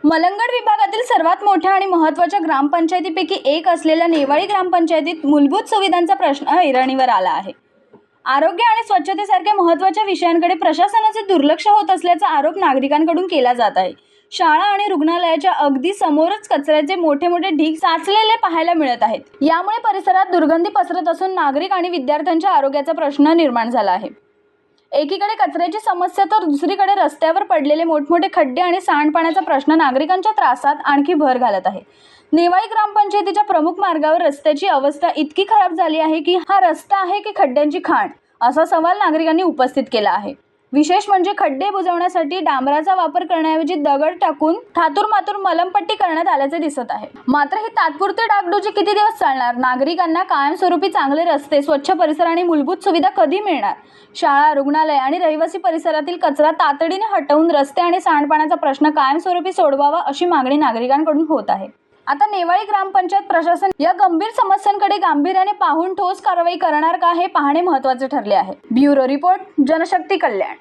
मलंगड विभागातील सर्वात मोठ्या आणि महत्त्वाच्या ग्रामपंचायतीपैकी एक असलेल्या नेवाळी ग्रामपंचायतीत मूलभूत सुविधांचा प्रश्न ऐरणीवर आला आहे. आरोग्य आणि स्वच्छतेसारख्या महत्त्वाच्या विषयांकडे प्रशासनाचे दुर्लक्ष होत असल्याचा आरोप नागरिकांकडून केला जात आहे. शाळा आणि रुग्णालयाच्या अगदी समोरच कचऱ्याचे मोठे मोठे ढीग साचलेले पाहायला मिळत आहेत. यामुळे परिसरात दुर्गंधी पसरत असून नागरिक आणि विद्यार्थ्यांच्या आरोग्याचा प्रश्न निर्माण झाला आहे. एकीकडे कचऱ्याची समस्या तर दुसरीकडे रस्त्यावर पडलेले मोठमोठे खड्डे आणि सांडपाण्याचा प्रश्न नागरिकांच्या त्रासात आणखी भर घालत आहे. नेवाळी ग्रामपंचायतीच्या प्रमुख मार्गावर रस्त्याची अवस्था इतकी खराब झाली आहे की हा रस्ता आहे की खड्ड्यांची खाण, असा सवाल नागरिकांनी उपस्थित केला आहे. विशेष म्हणजे खड्डे बुजवण्यासाठी डांबराचा वापर करण्याऐवजी दगड टाकून थातूरमातूर मलमपट्टी करण्यात आल्याचे दिसत आहे. मात्र ही तात्पुरती डागडुजी किती दिवस चालणार? नागरिकांना कायमस्वरूपी चांगले रस्ते, स्वच्छ परिसर आणि मूलभूत सुविधा कधी मिळणार? शाळा, रुग्णालय आणि रहिवासी परिसरातील कचरा तातडीने हटवून रस्ते आणि सांडपाण्याचा प्रश्न कायमस्वरूपी सोडवावा, अशी मागणी नागरिकांकडून होत आहे. आता नेवाळी ग्रामपंचायत प्रशासन या गंभीर समस्यांकडे गांभीर्याने पाहून ठोस कारवाई करणार का, हे पाहणे महत्त्वाचे ठरले आहे. ब्युरो रिपोर्ट, जनशक्ती कल्याण.